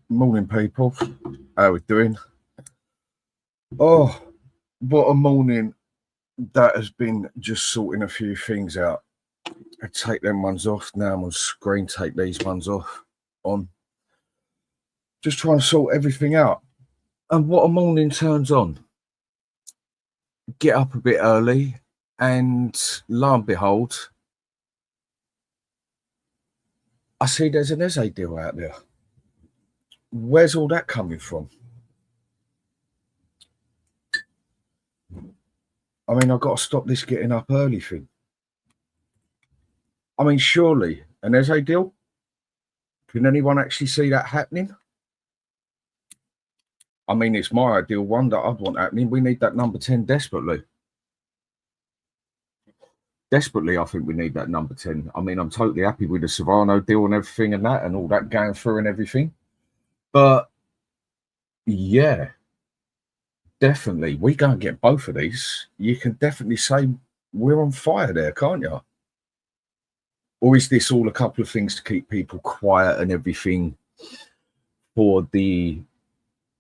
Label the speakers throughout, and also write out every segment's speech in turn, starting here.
Speaker 1: Morning, people. How we doing? Oh, what a morning that has been, just sorting a few things out. I take them ones off. Now I'm on screen, take these ones off. On. Just trying to sort everything out. And what a morning turns on. Get up a bit early, and lo and behold, I see there's an Eze deal out there. Where's all that coming from? I mean, I've got to stop this getting up early thing. I mean, surely an Eze deal? Can anyone actually see that happening? I mean, it's my ideal one that I'd want happening. We need that number 10 desperately. Desperately, I think we need that number 10. I mean, I'm totally happy with the Savano deal and everything and that and all that going through and everything. But, yeah, definitely. We go and get both of these. You can definitely say we're on fire there, can't you? Or is this all a couple of things to keep people quiet and everything for the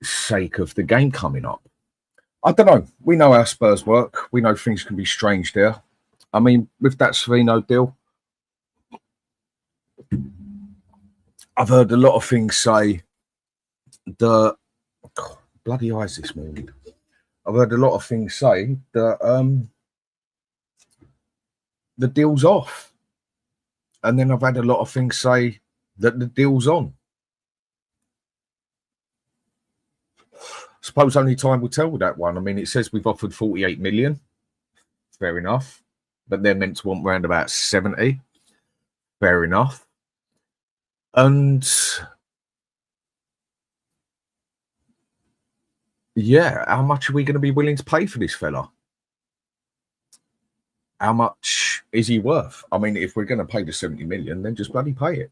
Speaker 1: sake of the game coming up? I don't know. We know how Spurs work. We know things can be strange there. I mean, with that Savino deal, I've heard a lot of things say that bloody eyes this morning. I've heard a lot of things say that the deal's off. And then I've had a lot of things say that the deal's on. I suppose only time will tell with that one. I mean, it says we've offered 48 million. Fair enough. But they're meant to want around about 70. Fair enough. And yeah, how much are we going to be willing to pay for this fella? How much is he worth? I mean, if we're going to pay the 70 million, then just bloody pay it.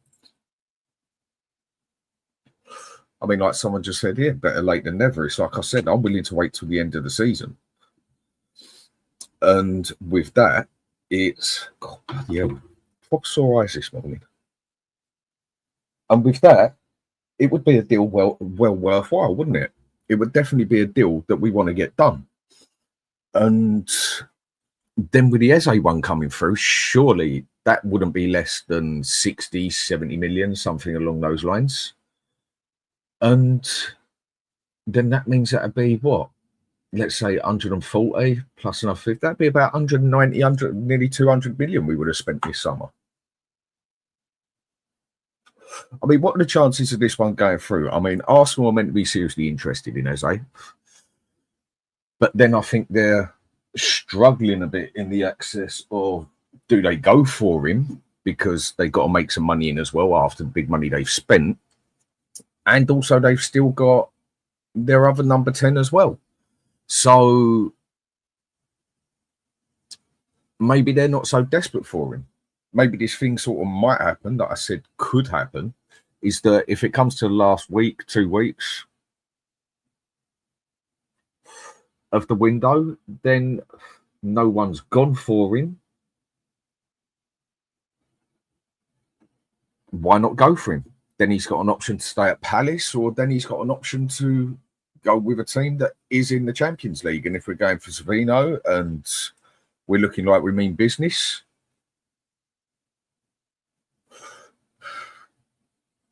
Speaker 1: I mean, like someone just said here, better late than never. It's like I said, I'm willing to wait till the end of the season. And with that, it's bloody hell. Fox sore eyes this morning. And with that, it would be a deal well worthwhile, wouldn't it? It would definitely be a deal that we want to get done. And then with the Eze one coming through, surely that wouldn't be less than 60, 70 million, something along those lines. And then that means that'd be what? Let's say 140 plus another 50. That'd be about 190, nearly 200 million we would have spent this summer. I mean, what are the chances of this one going through? I mean, Arsenal are meant to be seriously interested in Eze. But then I think they're struggling a bit in the access of, do they go for him? Because they've got to make some money in as well after the big money they've spent. And also they've still got their other number 10 as well. So maybe they're not so desperate for him. Maybe this thing sort of might happen that I said could happen, is that if it comes to the last week, 2 weeks of the window, then no one's gone for him. Why not go for him? Then he's got an option to stay at Palace, or then he's got an option to go with a team that is in the Champions League. And if we're going for Savino and we're looking like we mean business,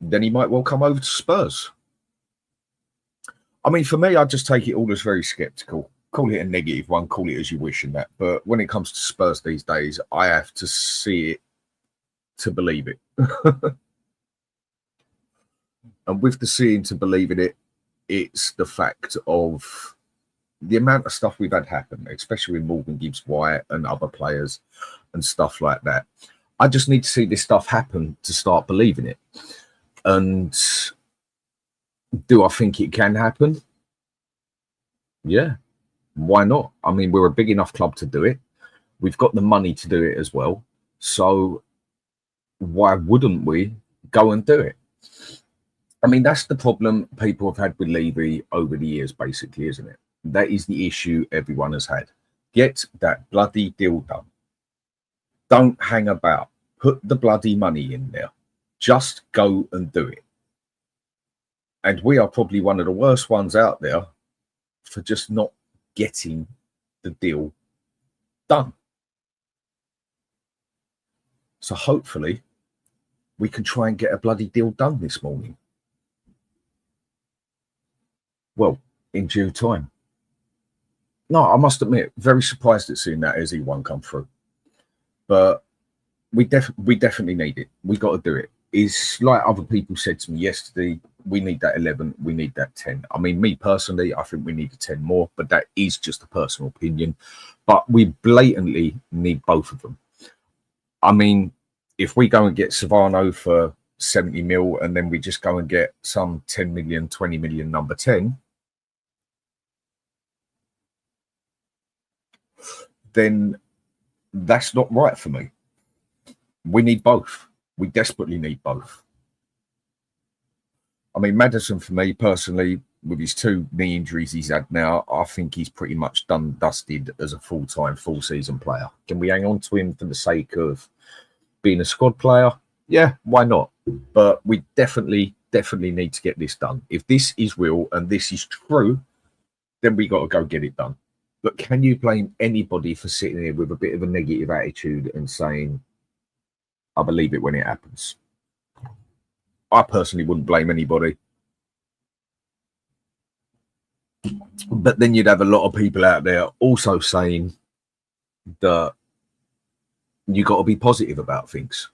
Speaker 1: then he might well come over to Spurs. I mean, for me, I just take it all as very sceptical. Call it a negative one, call it as you wish and that. But when it comes to Spurs these days, I have to see it to believe it. And with the seeing to believe in it, it's the fact of the amount of stuff we've had happen, especially with Morgan Gibbs-White and other players and stuff like that. I just need to see this stuff happen to start believing it. And do I think it can happen? Yeah. Why not? I mean, we're a big enough club to do it. We've got the money to do it as well. So why wouldn't we go and do it? I mean, that's the problem people have had with Levy over the years, basically, isn't it? That is the issue everyone has had. Get that bloody deal done. Don't hang about. Put the bloody money in there. Just go and do it. And we are probably one of the worst ones out there for just not getting the deal done. So hopefully we can try and get a bloody deal done this morning. Well, in due time. No, I must admit, very surprised at seeing that Eze one come through. But we definitely need it. We got to do it. It's like other people said to me yesterday, we need that 11, we need that 10. I mean, me personally, I think we need a 10 more, but that is just a personal opinion. But we blatantly need both of them. I mean, if we go and get Savano for 70 mil and then we just go and get some 10 million, 20 million number 10, then that's not right for me. We need both. We desperately need both. I mean, Maddison, for me personally, with his 2 knee injuries he's had now, I think he's pretty much done dusted as a full-time, full-season player. Can we hang on to him for the sake of being a squad player? Yeah, why not? But we definitely need to get this done. If this is real and this is true, then we got to go get it done. But can you blame anybody for sitting here with a bit of a negative attitude and saying, I believe it when it happens? I personally wouldn't blame anybody. But then you'd have a lot of people out there also saying that you got to be positive about things.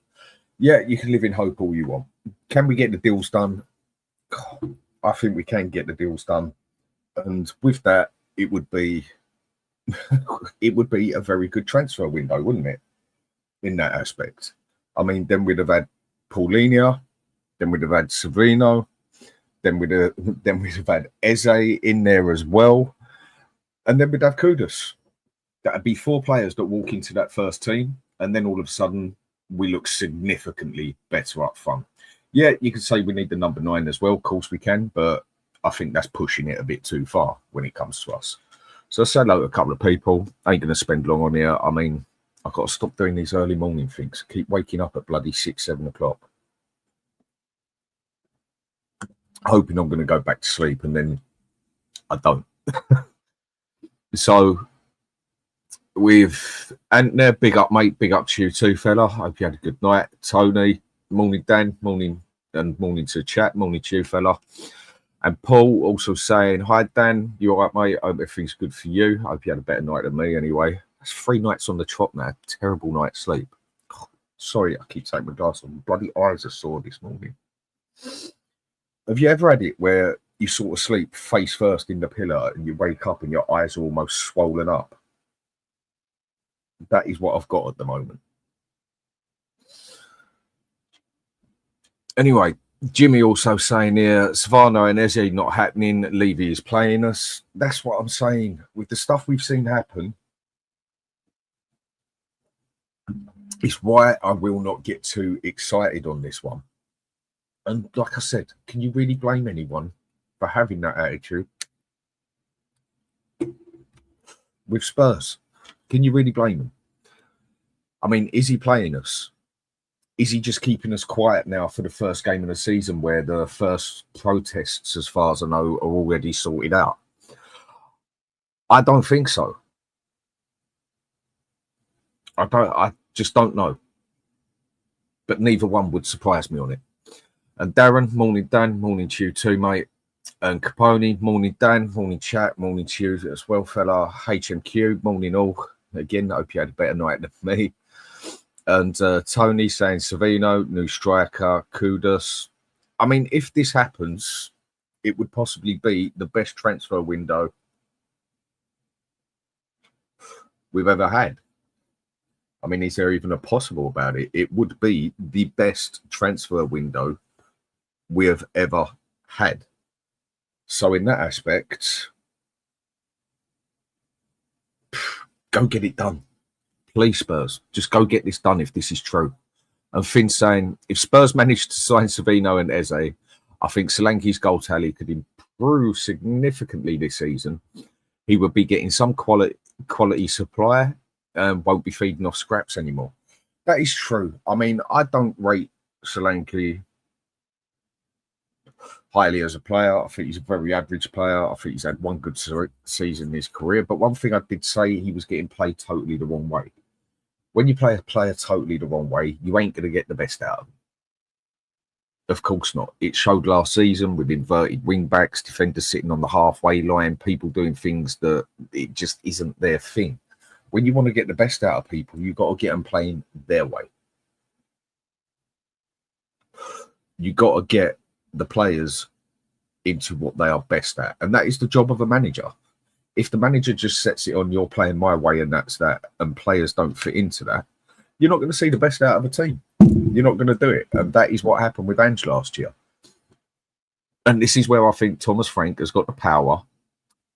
Speaker 1: Yeah, you can live in hope all you want. Can we get the deals done? I think we can get the deals done. And with that, it would be a very good transfer window, wouldn't it? In that aspect. I mean, then we'd have had Paulinho, then we'd have had Savino, then we'd have had Eze in there as well, and then we'd have Kudus. That'd be 4 players that walk into that first team, and then all of a sudden we look significantly better up front. Yeah, you could say we need the number 9 as well. Of course we can, but I think that's pushing it a bit too far when it comes to us. So I said hello to a couple of people. I ain't going to spend long on here. I mean, I've got to stop doing these early morning things. Keep waking up at bloody 6, 7 o'clock. Hoping I'm going to go back to sleep, and then I don't. So, with Antner, big up, mate. Big up to you too, fella. Hope you had a good night. Tony, morning, Dan. Morning, and morning to chat. Morning to you, fella. And Paul also saying, hi, Dan. You all right, mate? I hope everything's good for you. I hope you had a better night than me anyway. That's 3 nights on the trot now. Terrible night's sleep. Oh, sorry, I keep taking my glass off. My bloody eyes are sore this morning. Have you ever had it where you sort of sleep face first in the pillow and you wake up and your eyes are almost swollen up? That is what I've got at the moment. Anyway, Jimmy also saying here, Savano and Eze not happening. Levy is playing us. That's what I'm saying. With the stuff we've seen happen, it's why I will not get too excited on this one. And like I said, can you really blame anyone for having that attitude? With Spurs, can you really blame them? I mean, is he playing us? Is he just keeping us quiet now for the first game of the season where the first protests, as far as I know, are already sorted out? I don't think so. I just don't know. But neither one would surprise me on it. And Darren, morning Dan, morning to you too, mate. And Capone, morning Dan, morning chat, morning to you as well, fella. HMQ, morning all. Again, I hope you had a better night than me. And Tony saying Savino, new striker, Kudus. I mean, if this happens, it would possibly be the best transfer window we've ever had. I mean, is there even a possible about it? It would be the best transfer window we have ever had. So in that aspect, go get it done. Please, Spurs, just go get this done if this is true. And Finn's saying, if Spurs manage to sign Savino and Eze, I think Solanke's goal tally could improve significantly this season. He would be getting some quality supply and won't be feeding off scraps anymore. That is true. I mean, I don't rate Solanke highly as a player. I think he's a very average player. I think he's had one good season in his career. But one thing I did say, he was getting played totally the wrong way. When you play a player totally the wrong way, you ain't going to get the best out of him. Of course not. It showed last season with inverted wing backs, defenders sitting on the halfway line, people doing things that it just isn't their thing. When you want to get the best out of people, you've got to get them playing their way. You've got to get the players into what they are best at. And that is the job of a manager. If the manager just sets it on, you're playing my way and that's that, and players don't fit into that, you're not going to see the best out of a team. You're not going to do it. And that is what happened with Ange last year. And this is where I think Thomas Frank has got the power,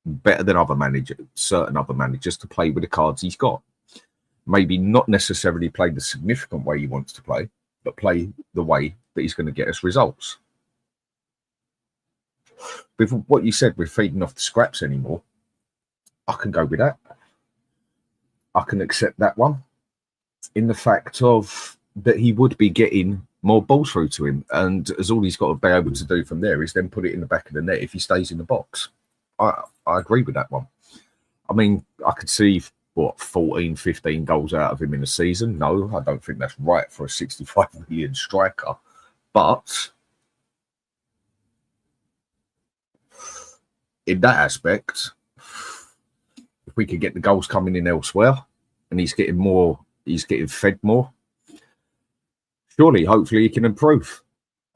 Speaker 1: better than other managers, certain other managers, to play with the cards he's got. Maybe not necessarily play the significant way he wants to play, but play the way that he's going to get us results. With what you said, we're feeding off the scraps anymore, I can go with that. I can accept that one, in the fact of that he would be getting more balls through to him, and as all he's got to be able to do from there is then put it in the back of the net if he stays in the box. I agree with that one. I mean, I could see, 14, 15 goals out of him in a season. No, I don't think that's right for a 65 million striker. But in that aspect, if we could get the goals coming in elsewhere and he's getting fed more, surely, hopefully, he can improve.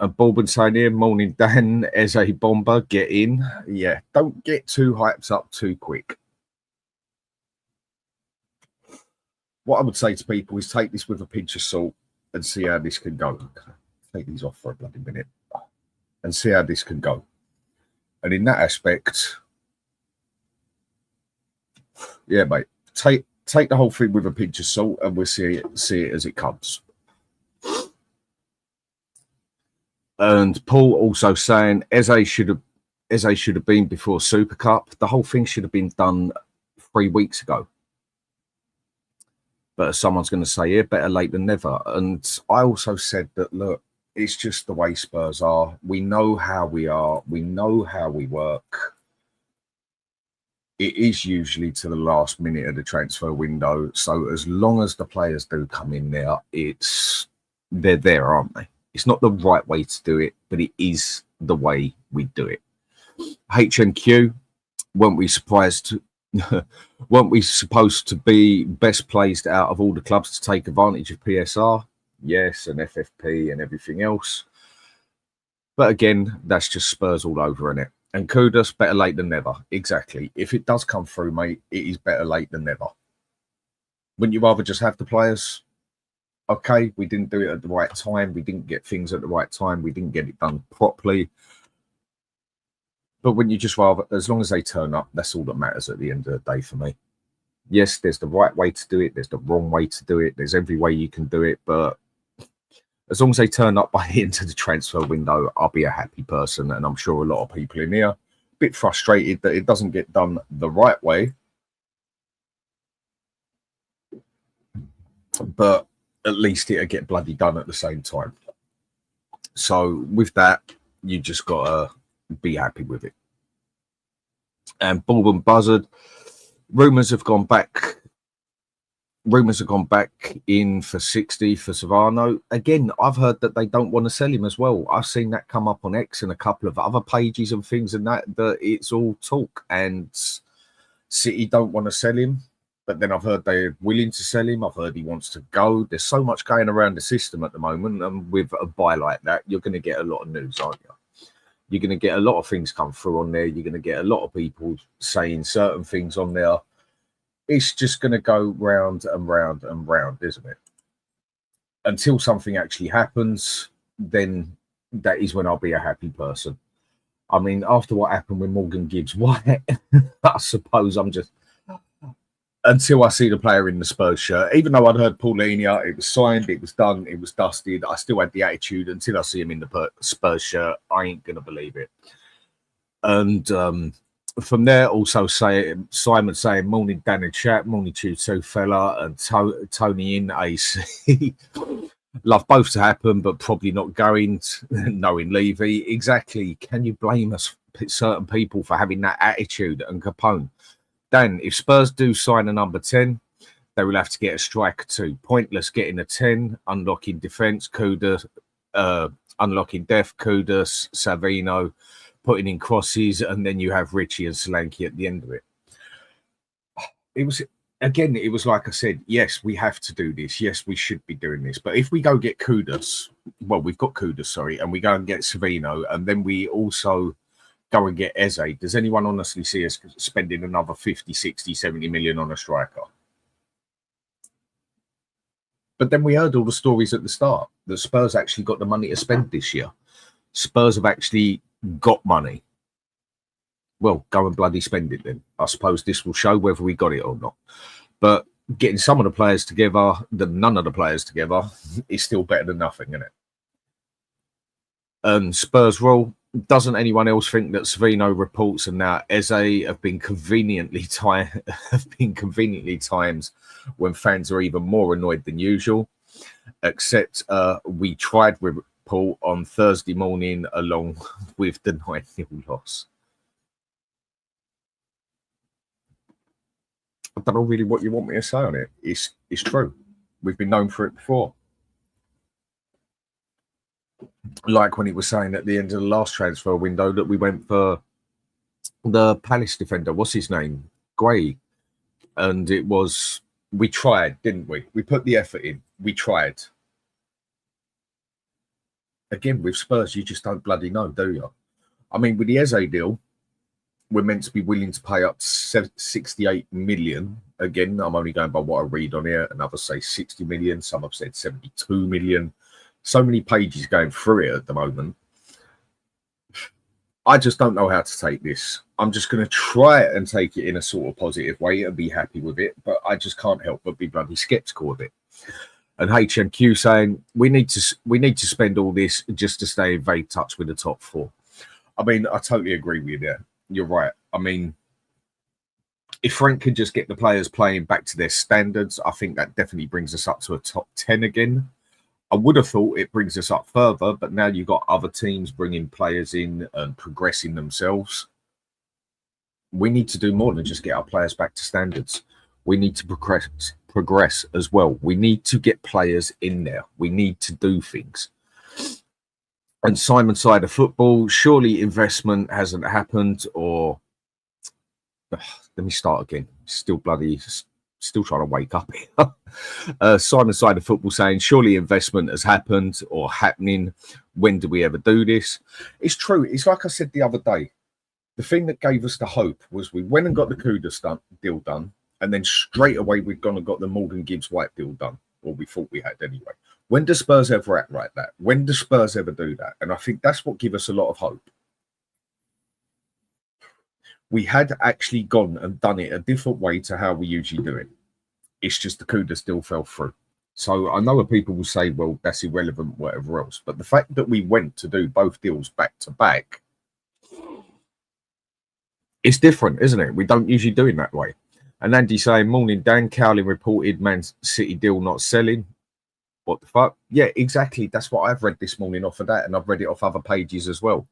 Speaker 1: And Bourbon saying here, morning Dan, as a bomber, get in. Yeah, don't get too hyped up too quick. What I would say to people is take this with a pinch of salt and see how this can go. Take these off for a bloody minute and see how this can go. And in that aspect, yeah, mate, take the whole thing with a pinch of salt and we'll see it as it comes. And Paul also saying, Eze should have been before Super Cup. The whole thing should have been done 3 weeks ago. But as someone's going to say here, better late than never. And I also said that, look, it's just the way Spurs are. We know how we are. We know how we work. It is usually to the last minute of the transfer window. So as long as the players do come in there, they're there, aren't they? It's not the right way to do it, but it is the way we do it. HNQ, weren't we surprised? Weren't we supposed to be best placed out of all the clubs to take advantage of PSR? Yes, and FFP and everything else. But again, that's just Spurs all over, innit? And kudos, better late than never. Exactly. If it does come through, mate, it is better late than never. Wouldn't you rather just have the players? Okay, we didn't do it at the right time. We didn't get things at the right time. We didn't get it done properly. But when you just rather, as long as they turn up, that's all that matters at the end of the day for me. Yes, there's the right way to do it. There's the wrong way to do it. There's every way you can do it. But as long as they turn up by the end of the transfer window, I'll be a happy person. And I'm sure a lot of people in here are a bit frustrated that it doesn't get done the right way. But at least it'll get bloody done at the same time. So with that, you just got to be happy with it. And Bourbon Buzzard, rumours have gone back in for 60 for Savano. Again, I've heard that they don't want to sell him as well. I've seen that come up on X and a couple of other pages and things, and that it's all talk. And City don't want to sell him, but then I've heard they're willing to sell him. I've heard he wants to go. There's so much going around the system at the moment, and with a buy like that, you're going to get a lot of news, aren't you? You're going to get a lot of things come through on there. You're going to get a lot of people saying certain things on there. It's just going to go round and round and round, isn't it? Until something actually happens, then that is when I'll be a happy person. I mean, after what happened with Morgan Gibbs-White, I suppose I'm just... Until I see the player in the Spurs shirt, even though I'd heard Paulinho, it was signed, it was done, it was dusted, I still had the attitude. Until I see him in the Spurs shirt, I ain't going to believe it. And from there, also Simon saying, morning Dan and chat, morning to you two fella, and Tony in AC. Love both to happen, but probably not going, knowing Levy. Exactly. Can you blame us, certain people, for having that attitude and Capone? Dan, if Spurs do sign a number 10, they will have to get a striker too. Pointless getting a 10, unlocking defence, Kudus, unlocking depth, Kudus, Savino, putting in crosses, and then you have Richie and Solanke at the end of it. It was like I said, yes, we have to do this. Yes, we should be doing this. But if we go get Kudus, well, we've got Kudus, sorry, and we go and get Savino, and then we also go and get Eze, does anyone honestly see us spending another 50, 60, 70 million on a striker? But then we heard all the stories at the start that Spurs actually got the money to spend this year. Spurs have actually got money. Well, go and bloody spend it then. I suppose this will show whether we got it or not. But getting some of the players together, none of the players together, is still better than nothing, isn't it? And Spurs rule, doesn't anyone else think that Savino reports and now Eze have been conveniently times when fans are even more annoyed than usual? Except we tried report on Thursday morning along with the 9-0 loss. I don't know really what you want me to say on it. It's true. We've been known for it before. Like when he was saying at the end of the last transfer window that we went for the Palace defender. What's his name? Gray. And it was, we tried, didn't we? We put the effort in. We tried. Again, with Spurs, you just don't bloody know, do you? I mean, with the Eze deal, we're meant to be willing to pay up to 68 million. Again, I'm only going by what I read on here. And others say 60 million. Some have said 72 million. So many pages going through it at the moment. I just don't know how to take this. I'm just going to try and take it in a sort of positive way and be happy with it. But I just can't help but be bloody sceptical of it. And HMQ saying we need to spend all this just to stay in vague touch with the top four. I mean, I totally agree with you there. You're right. I mean, if Frank could just get the players playing back to their standards, I think that definitely brings us up to a top 10 again. I would have thought it brings us up further, but now you've got other teams bringing players in and progressing themselves. We need to do more than just get our players back to standards. We need to progress as well. We need to get players in there. We need to do things. And Simon side of football, surely investment hasn't happened, or let me start again. Still trying to wake up here. Simon side of football saying, surely investment has happened or happening. When do we ever do this? It's true. It's like I said the other day. The thing that gave us the hope was we went and got the Kudus deal done, and then straight away we'd gone and got the Morgan Gibbs-White deal done, or we thought we had anyway. When do Spurs ever act like that? When do Spurs ever do that? And I think that's what gives us a lot of hope. We had actually gone and done it a different way to how we usually do it. It's just the Kudus deal fell through. So I know people will say, well, that's irrelevant, whatever else. But the fact that we went to do both deals back to back, it's different, isn't it? We don't usually do it that way. And Andy saying, morning, Dan. Cowling reported Man City deal not selling. What the fuck? Yeah, exactly. That's what I've read this morning off of that. And I've read it off other pages as well.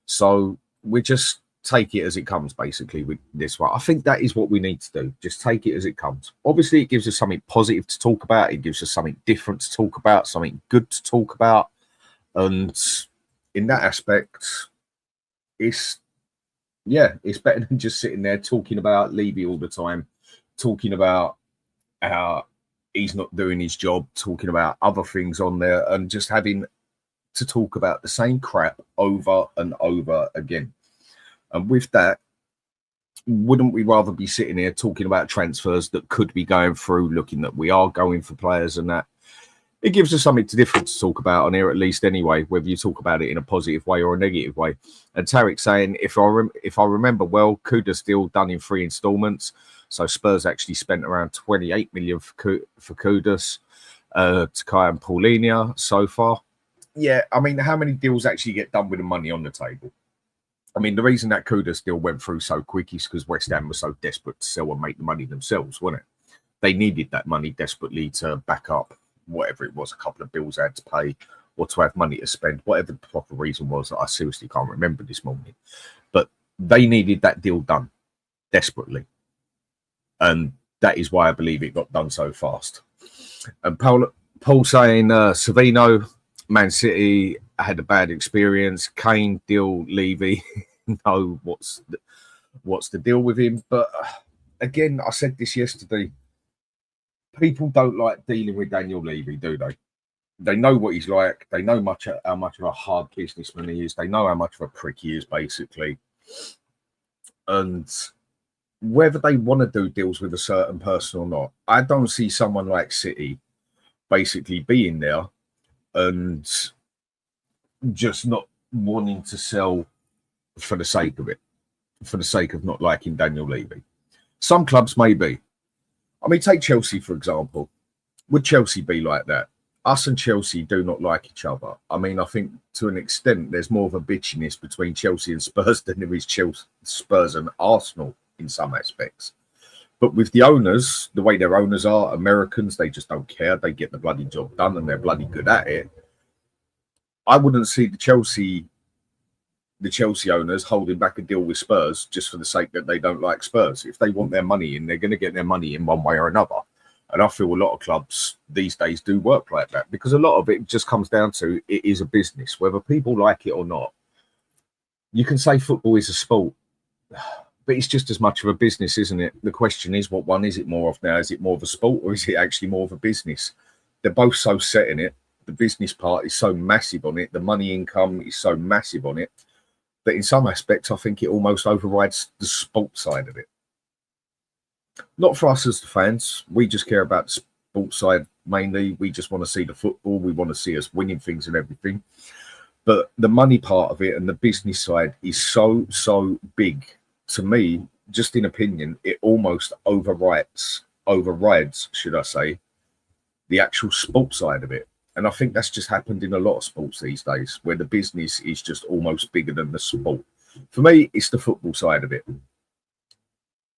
Speaker 1: So we just take it as it comes, basically, with this one. I think that is what we need to do. Just take it as it comes. Obviously, it gives us something positive to talk about. It gives us something different to talk about, something good to talk about. And in that aspect, it's better than just sitting there talking about Levy all the time, talking about how he's not doing his job, talking about other things on there, and just having to talk about the same crap over and over again. And with that, wouldn't we rather be sitting here talking about transfers that could be going through, looking that we are going for players and that? It gives us something different to talk about on here, at least anyway, whether you talk about it in a positive way or a negative way. And Tarek saying, if I remember well, Kudus deal done in 3 installments. So Spurs actually spent around 28 million for Kudus, Takai and Paulinia so far. Yeah, I mean, how many deals actually get done with the money on the table? I mean, the reason that Kudus deal went through so quick is because West Ham was so desperate to sell and make the money themselves, wasn't it? They needed that money desperately to back up whatever it was, a couple of bills I had to pay or to have money to spend, whatever the proper reason was that I seriously can't remember this morning. But they needed that deal done desperately. And that is why I believe it got done so fast. And Paul saying Savino, Man City had a bad experience. Kane, deal, Levy. No, what's the deal with him? But again, I said this yesterday. People don't like dealing with Daniel Levy, do they? They know what he's like. They know how much of a hard businessman he is. They know how much of a prick he is, basically. And whether they want to do deals with a certain person or not, I don't see someone like City basically being there and just not wanting to sell for the sake of it, for the sake of not liking Daniel Levy. Some clubs may be. I mean, take Chelsea, for example. Would Chelsea be like that? Us and Chelsea do not like each other. I mean, I think to an extent, there's more of a bitchiness between Chelsea and Spurs than there is Spurs and Arsenal in some aspects. But with the owners, the way their owners are, Americans, they just don't care. They get the bloody job done and they're bloody good at it. I wouldn't see the Chelsea owners holding back a deal with Spurs just for the sake that they don't like Spurs. If they want their money in, they're going to get their money in one way or another. And I feel a lot of clubs these days do work like that because a lot of it just comes down to it is a business, whether people like it or not. You can say football is a sport, but it's just as much of a business, isn't it? The question is, what one is it more of now? Is it more of a sport or is it actually more of a business? They're both so set in it. The business part is so massive on it. The money income is so massive on it. But in some aspects, I think it almost overrides the sport side of it. Not for us as the fans. We just care about the sports side mainly. We just want to see the football. We want to see us winning things and everything. But the money part of it and the business side is so big. To me, just in opinion, it almost overrides, should I say, the actual sports side of it. And I think that's just happened in a lot of sports these days, where the business is just almost bigger than the sport. For me, it's the football side of it.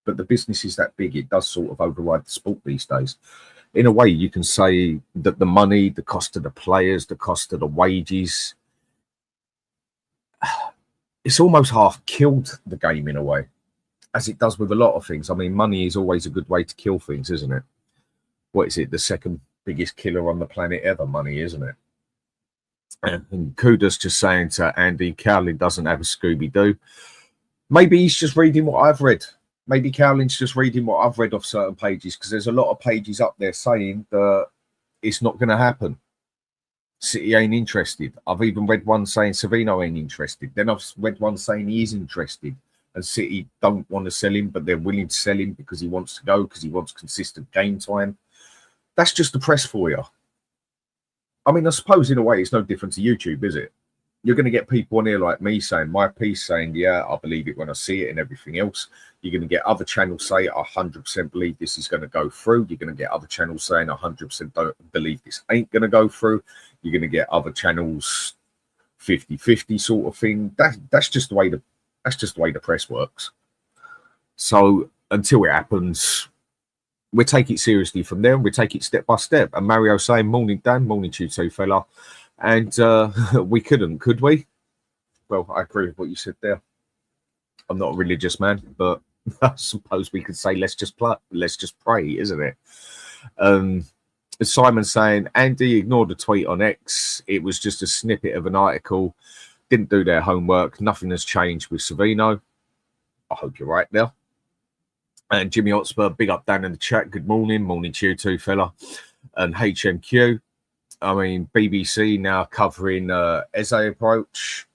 Speaker 1: But the business is that big, it does sort of override the sport these days. In a way, you can say that the money, the cost of the players, the cost of the wages, it's almost half killed the game in a way, as it does with a lot of things. I mean, money is always a good way to kill things, isn't it? What is it? The second biggest killer on the planet ever, money, isn't it? And Kudos just saying to Andy, Cowlin doesn't have a Scooby-Doo. Maybe he's just reading what I've read. Maybe Cowlin's just reading what I've read off certain pages, because there's a lot of pages up there saying that it's not going to happen. City ain't interested. I've even read one saying Savino ain't interested. Then I've read one saying he is interested. And City don't want to sell him, but they're willing to sell him because he wants to go, because he wants consistent game time. That's just the press for you. I mean, I suppose in a way it's no different to YouTube, is it? You're going to get people on here like me saying my piece, saying, yeah, I believe it when I see it and everything else. You're going to get other channels say, I 100% believe this is going to go through. You're going to get other channels saying, 100% don't believe this ain't going to go through. You're going to get other channels 50-50 sort of thing. That's just the way the press works. So until it happens, we take it seriously from there. We take it step by step. And Mario saying, morning, Dan. Morning to you too, fella. And we couldn't, could we? Well, I agree with what you said there. I'm not a religious man, but I suppose we could say let's just pray, isn't it? Simon saying, Andy ignored the tweet on X. It was just a snippet of an article. Didn't do their homework. Nothing has changed with Savino. I hope you're right there. And Jimmy Hotspur, big up Dan in the chat. Good morning. Morning to you too, fella. And HMQ. I mean, BBC now covering Eze approach.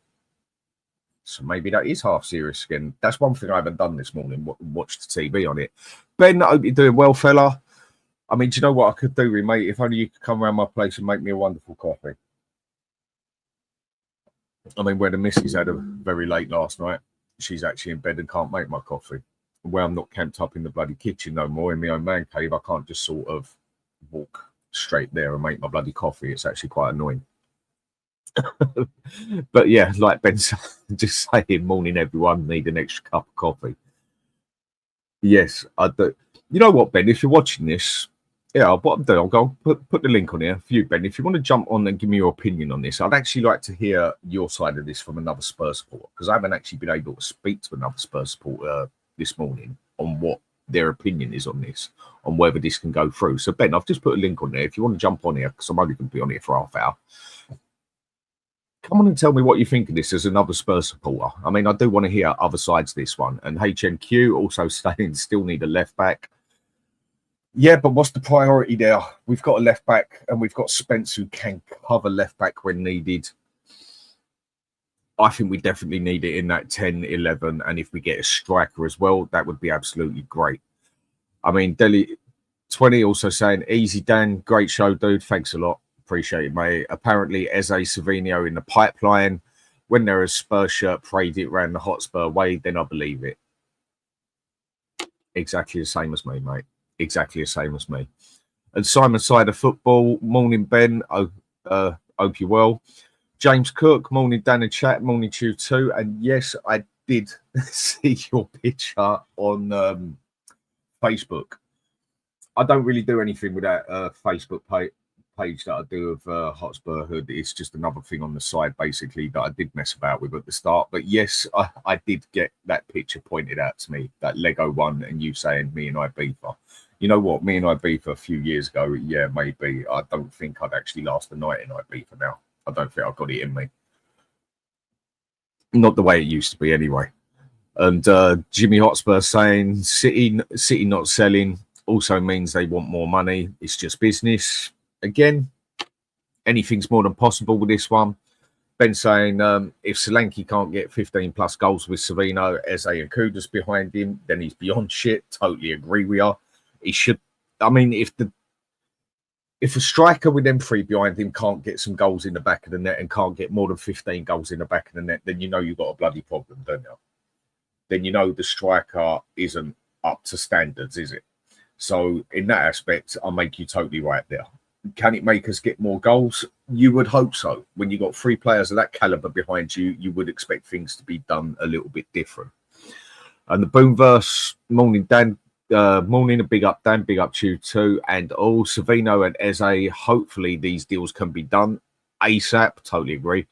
Speaker 1: So maybe that is half serious again. That's one thing I haven't done this morning. Watched the TV on it. Ben, I hope you're doing well, fella. I mean, do you know what I could do, mate? If only you could come around my place and make me a wonderful coffee. I mean, where the missus had a very late last night, she's actually in bed and can't make my coffee. Where I'm not camped up in the bloody kitchen no more in my own man cave, I can't just sort of walk straight there and make my bloody coffee. It's actually quite annoying. But yeah, like Ben's just saying, morning everyone, need an extra cup of coffee. Yes, I do. You know what, Ben, if you're watching this, Yeah, what I'll do, I'll go put the link on here for you, Ben. If you want to jump on and give me your opinion on this, I'd actually like to hear your side of this from another Spurs supporter, because I haven't actually been able to speak to another Spurs supporter this morning on what their opinion is on this, on whether this can go through. So, Ben, I've just put a link on there. If you want to jump on here, because I'm only going to be on here for half hour, come on and tell me what you think of this as another Spurs supporter. I mean, I do want to hear other sides of this one. And HNQ also saying still need a left back. Yeah, but what's the priority there? We've got a left back and we've got Spence who can cover left back when needed. I think we definitely need it in that 10, 11. And if we get a striker as well, that would be absolutely great. I mean, Delhi 20 also saying, easy, Dan. Great show, dude. Thanks a lot. Appreciate it, mate. Apparently, Eze Savinho in the pipeline. When there is Spurs shirt paraded around the Hotspur way, then I believe it. Exactly the same as me, mate. Exactly the same as me. And Simon Side of Football. Morning, Ben. Hope you're well. James Cook. Morning, Dan and chat. Morning to you too. And yes, I did see your picture on Facebook. I don't really do anything with that Facebook page that I do of Hotspur Hood. It's just another thing on the side, basically, that I did mess about with at the start. But yes, I did get that picture pointed out to me, that Lego one, and you saying me and Ibiza. You know what? Me and Ibiza a few years ago, yeah, maybe. I don't think I'd actually last the night in Ibiza now. I don't think I've got it in me. Not the way it used to be anyway. And Jimmy Hotspur saying City not selling also means they want more money. It's just business. Again, anything's more than possible with this one. Ben saying if Solanke can't get 15 plus goals with Savinho, Eze and Kudus behind him, then he's beyond shit. Totally agree with you. He should. I mean, if a striker with them three behind him can't get some goals in the back of the net and can't get more than 15 goals in the back of the net, then you know you've got a bloody problem, don't you? Then you know the striker isn't up to standards, is it? So in that aspect, I'll make you totally right there. Can it make us get more goals? You would hope so. When you've got three players of that caliber behind you, you would expect things to be done a little bit different. And the Boomverse, morning, Dan. Morning, a big up, Dan. Big up to you too. And all Savinho and Eze, hopefully these deals can be done ASAP. Totally agree.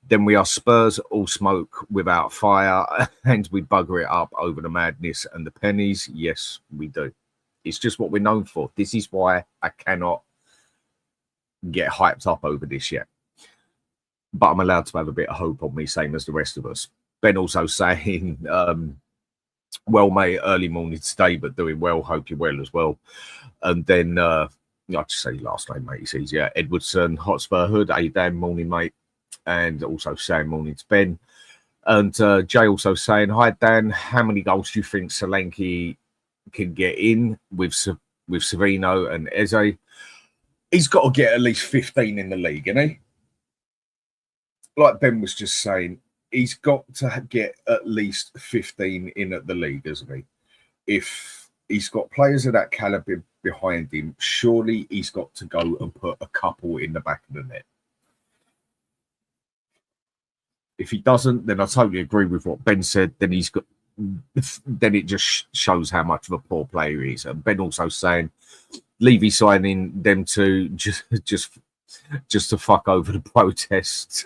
Speaker 1: Then we are Spurs, all smoke without fire, and we bugger it up over the madness and the pennies. Yes, we do. It's just what we're known for. This is why I cannot get hyped up over this yet. But I'm allowed to have a bit of hope on me, same as the rest of us. Ben also saying, well, mate, early morning today, but doing well. Hope you're well as well. And then, I'll just say last name, mate. It's easier. Edwardson, Hotspur Hood. Hey, Dan, morning, mate. And also saying morning to Ben. And Jay also saying, hi, Dan. How many goals do you think Solanke can get in with Savinho and Eze? He's got to get at least 15 in the league, isn't he? Like Ben was just saying, he's got to get at least 15 in at the league, hasn't he? If he's got players of that caliber behind him, surely he's got to go and put a couple in the back of the net. If he doesn't, then I totally agree with what Ben said. Then it just shows how much of a poor player he is. And Ben also saying, Levy signing them to just to fuck over the protests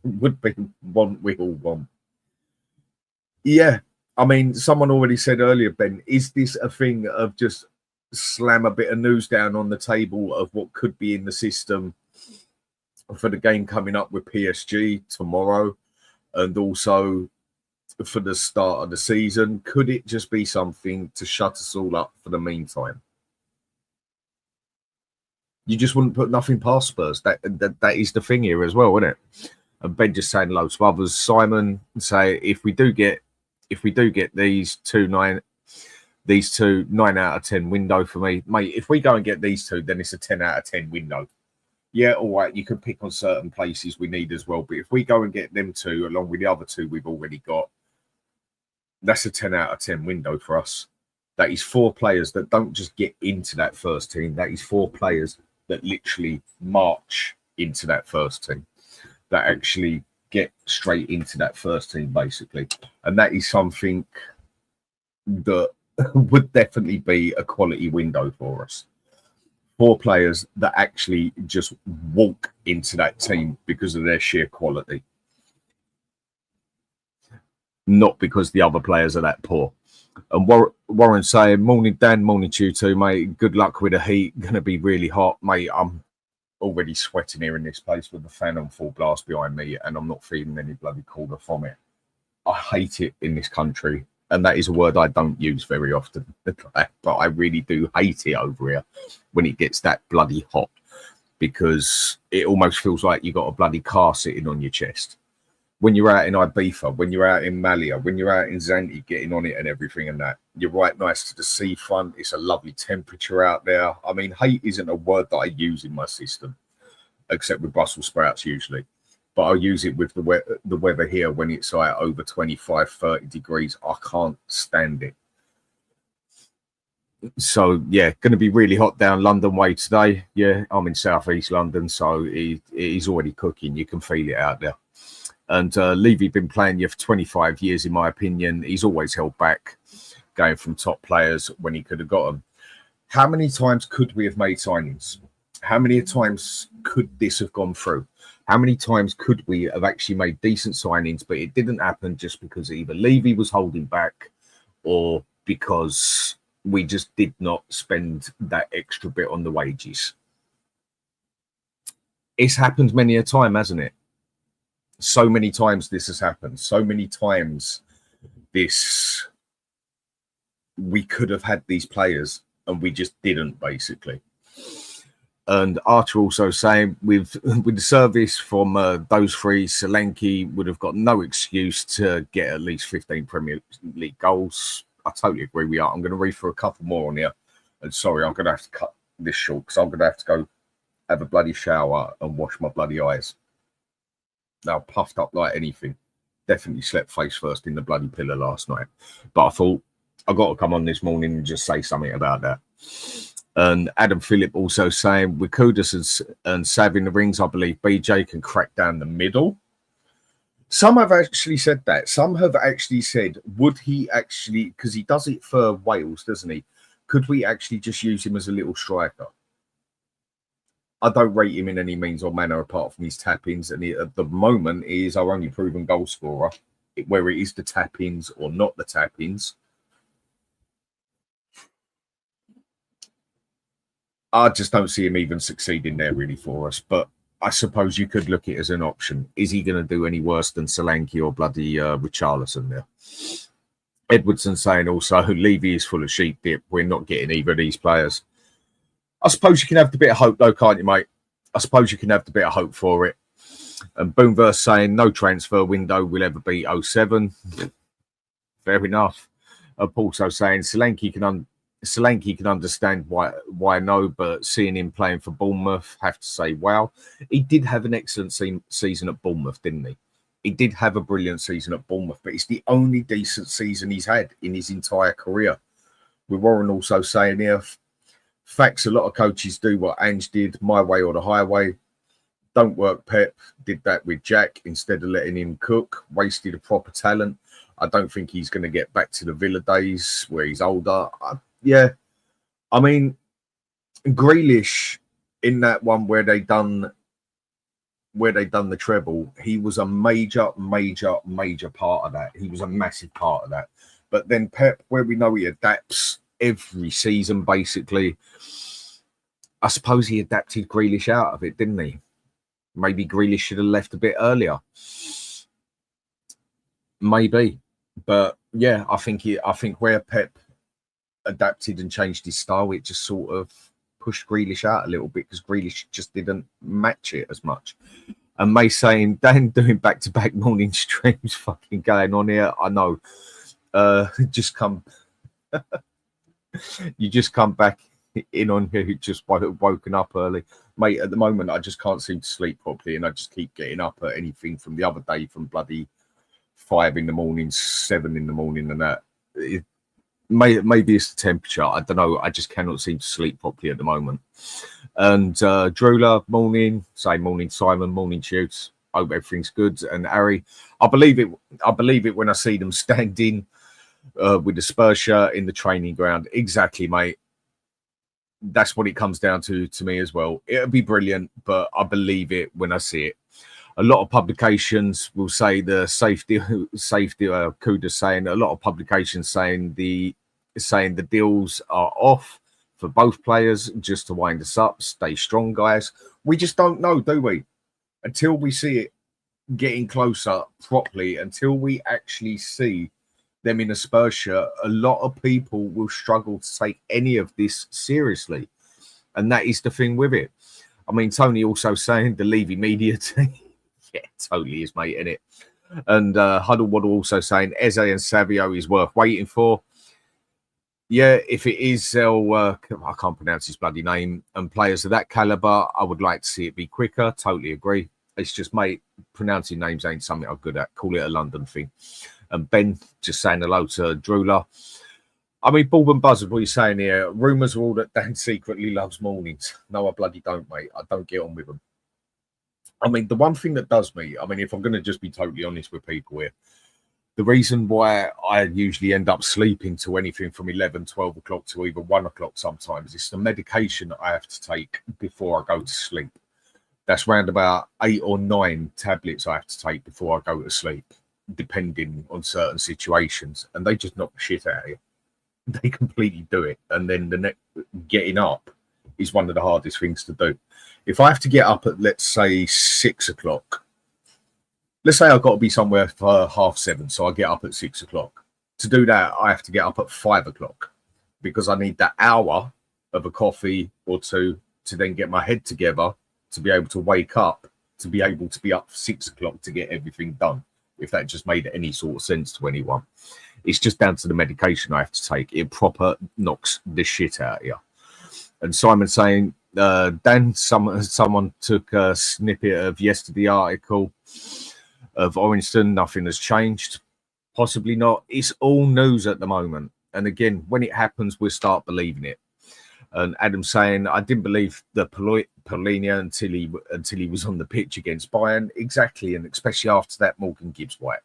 Speaker 1: would be one we all want. Yeah, I mean, someone already said earlier, Ben, is this a thing of just slam a bit of news down on the table of what could be in the system for the game coming up with PSG tomorrow, and also for the start of the season? Could it just be something to shut us all up for the meantime? You just wouldn't put nothing past Spurs. That is the thing here as well, isn't it? And Ben just saying loads of others. Simon say if we do get these two 9 out of 10 window for me, mate. If we go and get these two, then it's a 10 out of 10 window. Yeah, all right, you can pick on certain places we need as well. But if we go and get them two, along with the other two we've already got, that's a 10 out of 10 window for us. That is 4 players that don't just get into that first team. That is 4 players that literally march into that first team, that actually get straight into that first team, basically. And that is something that would definitely be a quality window for us. 4 players that actually just walk into that team because of their sheer quality. Not because the other players are that poor. And Warren saying, morning Dan, morning to you too, mate. Good luck with the heat. Going to be really hot, mate. I'm already sweating here in this place with the fan on full blast behind me, and I'm not feeling any bloody colder from it. I hate it in this country, and that is a word I don't use very often, but I really do hate it over here when it gets that bloody hot, because it almost feels like you got a bloody car sitting on your chest. When you're out in Ibiza, when you're out in Malia, when you're out in Zante getting on it and everything and that, you're right nice to the seafront. It's a lovely temperature out there. I mean, hate isn't a word that I use in my system, except with Brussels sprouts usually. But I'll use it with the weather here when it's like over 25, 30 degrees. I can't stand it. So, yeah, going to be really hot down London way today. Yeah, I'm in southeast London, so it is already cooking. You can feel it out there. And Levy been playing here for 25 years, in my opinion. He's always held back going from top players when he could have got them. How many times could we have made signings? How many times could this have gone through? How many times could we have actually made decent signings, but it didn't happen just because either Levy was holding back or because we just did not spend that extra bit on the wages? It's happened many a time, hasn't it? So many times this has happened. So many times we could have had these players and we just didn't, basically. And Archer also saying with the service from those 3, Solanke would have got no excuse to get at least 15 Premier League goals. I totally agree with you. I'm going to read for a couple more on here. And sorry, I'm going to have to cut this short because I'm going to have to go have a bloody shower and wash my bloody eyes. Now, puffed up like anything. Definitely slept face first in the bloody pillow last night. But I thought I got to come on this morning and just say something about that. And Adam Phillip also saying, with Kudus and Sav in the rings, I believe BJ can crack down the middle. Some have actually said that. Some have actually said, would he actually, because he does it for Wales, doesn't he? Could we actually just use him as a little striker? I don't rate him in any means or manner apart from his tap-ins. And at the moment, he is our only proven goal scorer, where it is the tap-ins or not the tap-ins. I just don't see him even succeeding there really for us. But I suppose you could look at it as an option. Is he going to do any worse than Solanke or bloody Richarlison there? Edwardson saying also, Levy is full of sheep dip. We're not getting either of these players. I suppose you can have the bit of hope, though, can't you, mate? I suppose you can have the bit of hope for it. And Boomverse saying no transfer window will ever be 07. Fair enough. Also saying Solanke can understand why no, but seeing him playing for Bournemouth, have to say, wow. He did have an excellent season at Bournemouth, didn't he? He did have a brilliant season at Bournemouth, but it's the only decent season he's had in his entire career. With Warren also saying here, facts, a lot of coaches do what Ange did, my way or the highway. Don't work Pep, did that with Jack instead of letting him cook, wasted a proper talent. I don't think he's going to get back to the Villa days where he's older. Yeah, I mean, Grealish in that one where they done the treble, he was a major part of that. He was a massive part of that. But then Pep, where we know he adapts every season, basically, I suppose he adapted Grealish out of it, didn't he? Maybe Grealish should have left a bit earlier. Maybe. But yeah, I think where Pep adapted and changed his style, it just sort of pushed Grealish out a little bit because Grealish just didn't match it as much. And May saying, Dan doing back-to-back morning streams fucking going on here. I know. You just come back in on here, just woken up early. Mate, at the moment, I just can't seem to sleep properly and I just keep getting up at anything from the other day from bloody 5 in the morning, 7 in the morning and that. Maybe it's the temperature. I don't know. I just cannot seem to sleep properly at the moment. And Drula, morning. Say morning, Simon. Morning, Shoots. Hope everything's good. And Harry, I believe it when I see them standing with the Spurs shirt in the training ground. Exactly, mate. That's what it comes down to me as well. It'll be brilliant, but I believe it when I see it. A lot of publications will say the safety Kuda's saying, a lot of publications saying the deals are off for both players, just to wind us up. Stay strong, guys. We just don't know, do we? Until we see it getting closer properly, until we actually see them in a Spurs shirt, a lot of people will struggle to take any of this seriously. And that is the thing with it. I mean, Tony also saying the Levy media team. Yeah, totally is, mate, innit? And Huddle Waddle also saying Eze and Savio is worth waiting for. Yeah, if it is, I can't pronounce his bloody name, and players of that caliber, I would like to see it be quicker. Totally agree. It's just, mate, pronouncing names ain't something I'm good at. Call it a London thing. And Ben just saying hello to Drula. I mean, Bulb and Buzzard, what are you saying here? Rumours are all that Dan secretly loves mornings. No, I bloody don't, mate. I don't get on with them. I mean, the one thing that does me, I mean, if I'm going to just be totally honest with people here, the reason why I usually end up sleeping to anything from 11, 12 o'clock to even 1 o'clock sometimes, it's the medication I have to take before I go to sleep. That's round about 8 or 9 tablets I have to take before I go to sleep, depending on certain situations. And they just knock the shit out of you. They completely do it. And then getting up is one of the hardest things to do. If I have to get up at, let's say, 6 o'clock, let's say I've got to be somewhere for 7:30, so I get up at 6 o'clock. To do that, I have to get up at 5 o'clock because I need that hour of a coffee or two to then get my head together to be able to wake up, to be able to be up 6 o'clock to get everything done, if that just made any sort of sense to anyone. It's just down to the medication I have to take. It proper knocks the shit out of you. And Simon saying, Dan, someone took a snippet of yesterday's article of Orrington. Nothing has changed. Possibly not. It's all news at the moment. And again, when it happens, we'll start believing it. And Adam saying, I didn't believe the Polina until he was on the pitch against Bayern. Exactly. And especially after that Morgan Gibbs White.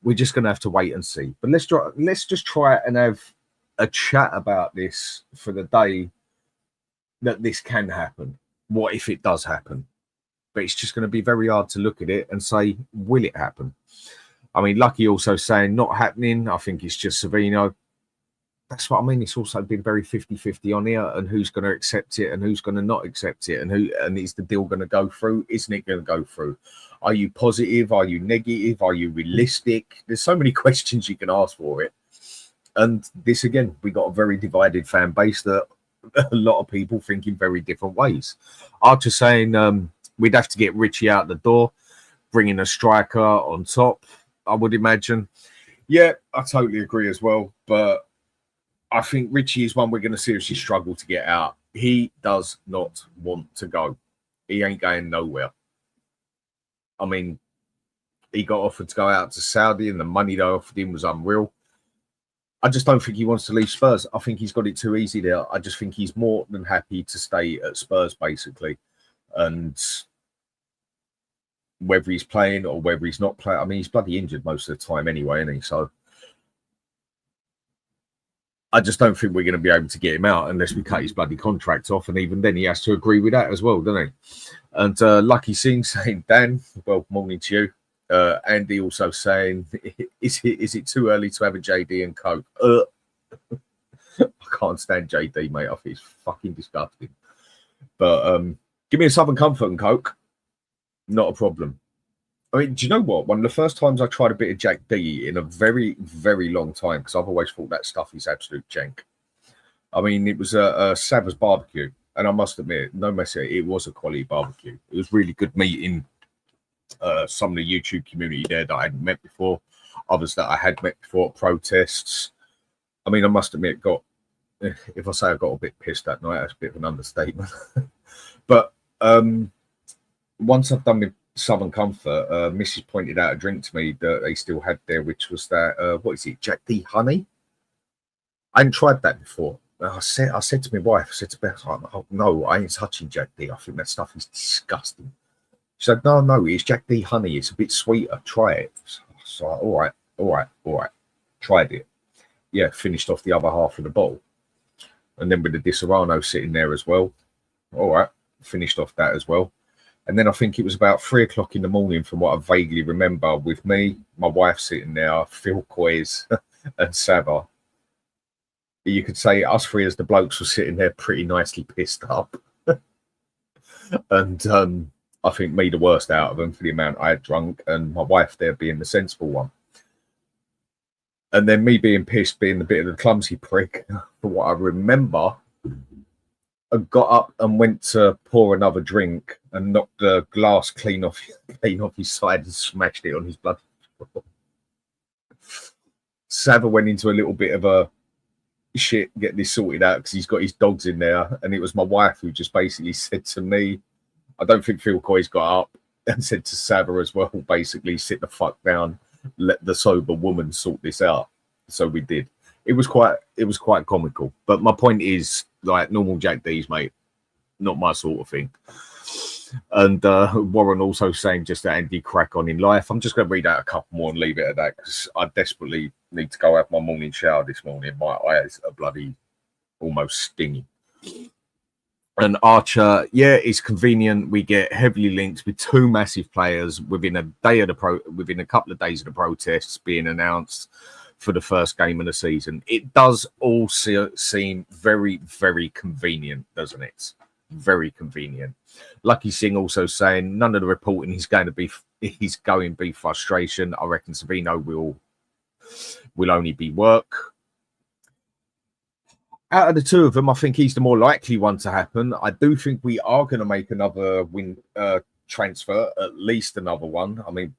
Speaker 1: We're just going to have to wait and see. But let's just try and have a chat about this for the day that this can happen. What if it does happen? But it's just going to be very hard to look at it and say, will it happen? I mean, Lucky also saying not happening. I think it's just Savino. That's what I mean. It's also been very 50-50 on here, and who's going to accept it and who's going to not accept it, and is the deal going to go through? Isn't it going to go through? Are you positive? Are you negative? Are you realistic? There's so many questions you can ask for it. And this, again, we got a very divided fan base that a lot of people think in very different ways. Archer saying we'd have to get Richie out the door, bringing a striker on top, I would imagine. Yeah, I totally agree as well. But I think Richie is one we're going to seriously struggle to get out. He does not want to go. He ain't going nowhere. I mean, he got offered to go out to Saudi and the money they offered him was unreal. I just don't think he wants to leave Spurs. I think he's got it too easy there. I just think he's more than happy to stay at Spurs, basically. And whether he's playing or whether he's not playing, I mean, he's bloody injured most of the time anyway, isn't he? So I just don't think we're going to be able to get him out unless we cut his bloody contract off. And even then, he has to agree with that as well, doesn't he? And Lucky Singh saying, Dan, well, morning to you. Andy also saying, is it too early to have a JD and Coke? I can't stand JD, mate. I think it's fucking disgusting. But give me a Southern Comfort and Coke. Not a problem. I mean, do you know what? One of the first times I tried a bit of Jack D in a very, very long time, because I've always thought that stuff is absolute jank. I mean, it was a Savas barbecue. And I must admit, no mess, it was a quality barbecue. It was really good meeting some of the YouTube community there that I hadn't met before, others that I had met before at protests. I mean, I must admit, if I say I got a bit pissed that night, that's a bit of an understatement. But once I've done with Southern Comfort, Mrs. pointed out a drink to me that they still had there, which was that, what is it, Jack D Honey? I hadn't tried that before. I said to my wife, I said to Beth, oh, no, I ain't touching Jack D. I think that stuff is disgusting. She said, no, it's Jack D Honey. It's a bit sweeter. Try it. So all right. Tried it. finished off the other half of the bottle. And then with the Di Serrano sitting there as well. All right, finished off that as well. And then I think it was about 3 o'clock in the morning, from what I vaguely remember, with me, my wife sitting there, Phil Coys and Sava. You could say us three as the blokes were sitting there pretty nicely pissed up. And I think me the worst out of them for the amount I had drunk, and my wife there being the sensible one. And then me being pissed, being a bit of the clumsy prick, for what I remember, I got up and went to pour another drink and knocked the glass clean off his side and smashed it on his bloody floor. Sava went into a little bit of a shit, get this sorted out because he's got his dogs in there. And it was my wife who just basically said to me, I don't think Phil Coy's got up, and said to Sava as well, basically, sit the fuck down, let the sober woman sort this out. So we did. It was quite comical. But my point is, like, normal Jack D's, mate, not my sort of thing. And Warren also saying just that Andy crack on in life. I'm just going to read out a couple more and leave it at that, because I desperately need to go have my morning shower this morning. My eyes are bloody almost stinging. And Archer, it's convenient. We get heavily linked with 2 massive players within a couple of days of the protests being announced for the first game of the season. It does all seem very, very convenient, doesn't it? Very convenient. Lucky Singh also saying none of the reporting is going to be frustration. I reckon Savino will only be work. Out of the 2 of them, I think he's the more likely one to happen. I do think we are going to make another transfer, at least another one. I mean,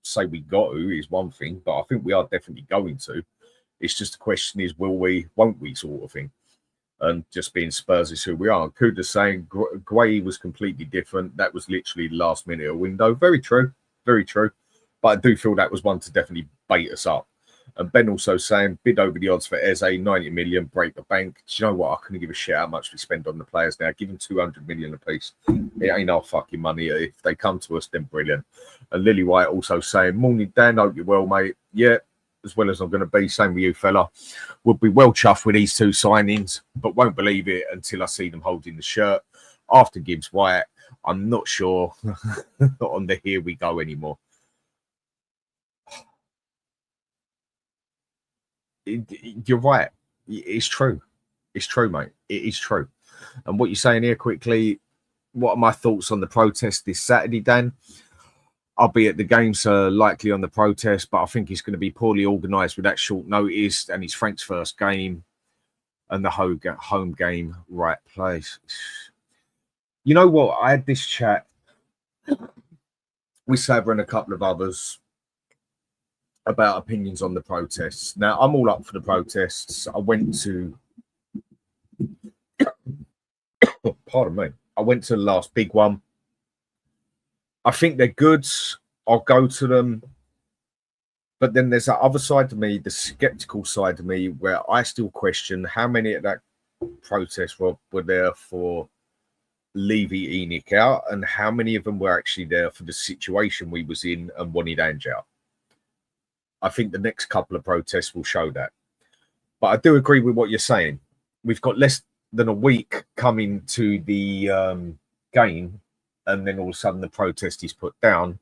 Speaker 1: say we got to is one thing, but I think we are definitely going to. It's just the question is, will we, won't we, sort of thing. And just being Spurs is who we are. Kuda's saying Guay was completely different. That was literally the last minute of window. Very true. Very true. But I do feel that was one to definitely bait us up. And Ben also saying, bid over the odds for Eze, 90 million, break the bank. Do you know what? I couldn't give a shit how much we spend on the players now. Give them 200 million apiece. It ain't our fucking money. If they come to us, then brilliant. And Lily White also saying, morning, Dan. Hope you're well, mate. Yeah, as well as I'm going to be. Same with you, fella. We'll be well chuffed with these 2 signings, but won't believe it until I see them holding the shirt. After Gibbs White, I'm not sure on the here we go anymore. You're right. It's true. It's true, mate. It is true. And what you're saying here quickly, what are my thoughts on the protest this Saturday, Dan? Albeit the games are likely on the protest, but I think it's going to be poorly organised with that short notice, and it's Frank's first game and the home game, right place. You know what? I had this chat with Saber and a couple of others about opinions on the protests. Now, I'm all up for the protests. I went to, pardon me, I went to the last big one. I think they're good. I'll go to them. But then there's that other side to me, the skeptical side to me, where I still question how many of that protest were there for Levy Enoch out, and how many of them were actually there for the situation we was in and wanted Ange out. I think the next couple of protests will show that. But I do agree with what you're saying. We've got less than a week coming to the game, and then all of a sudden the protest is put down.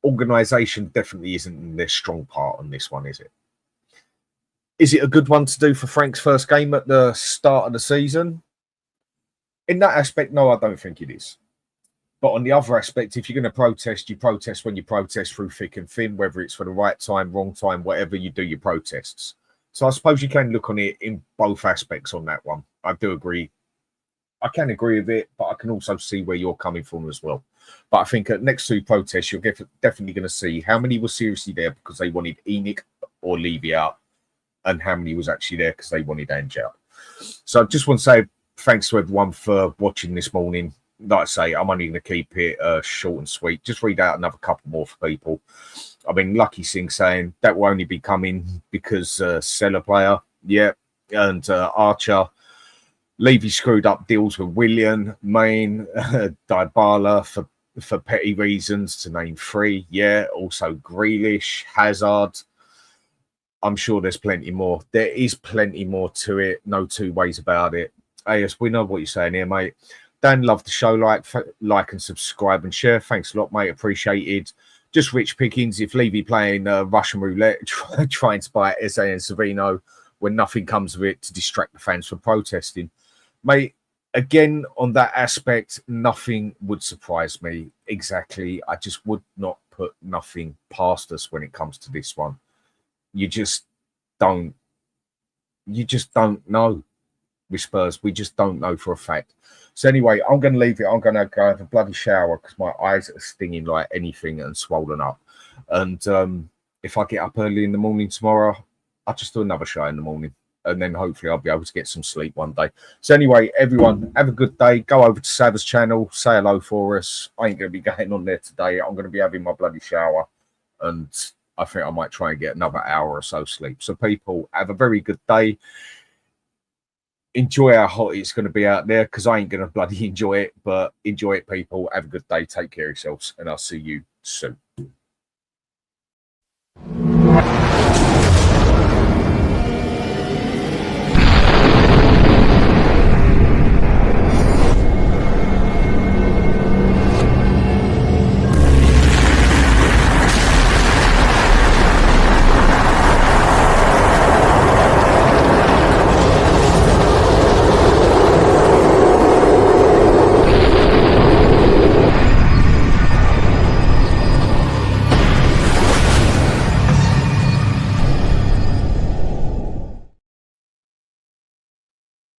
Speaker 1: Organisation definitely isn't their strong part on this one, is it? Is it a good one to do for Frank's first game at the start of the season? In that aspect, no, I don't think it is. But on the other aspect, if you're going to protest, you protest when you protest through thick and thin, whether it's for the right time, wrong time, whatever, you do your protests. So I suppose you can look on it in both aspects on that one. I do agree. I can agree with it, but I can also see where you're coming from as well. But I think at next 2 protests, you're definitely going to see how many were seriously there because they wanted Enoch or Levy out, and how many was actually there because they wanted Ange out. So I just want to say thanks to everyone for watching this morning. Like I say, I'm only going to keep it short and sweet. Just read out another couple more for people. I mean, Lucky Singh saying that will only be coming because seller player. Yeah. And Archer. Levy screwed up deals with Willian, Main, Dybala for petty reasons, to name 3. Yeah. Also Grealish, Hazard. I'm sure there's plenty more. There is plenty more to it. No two ways about it. Yes, we know what you're saying here, mate. Dan, love the show. Like and subscribe and share. Thanks a lot, mate. Appreciated. Just rich pickings. If Levy playing Russian roulette, trying to buy Eze and Savino when nothing comes of it to distract the fans from protesting. Mate, again, on that aspect, nothing would surprise me. Exactly. I just would not put nothing past us when it comes to this one. You just don't know with Spurs. We just don't know for a fact. So anyway, I'm going to leave it. I'm going to go have a bloody shower because my eyes are stinging like anything and swollen up. And if I get up early in the morning tomorrow, I'll just do another show in the morning. And then hopefully I'll be able to get some sleep one day. So anyway, everyone, have a good day. Go over to Sav's channel. Say hello for us. I ain't going to be going on there today. I'm going to be having my bloody shower. And I think I might try and get another hour or so sleep. So people, have a very good day. Enjoy how hot it's going to be out there because I ain't going to bloody enjoy it. But enjoy it, people. Have a good day. Take care of yourselves. And I'll see you soon.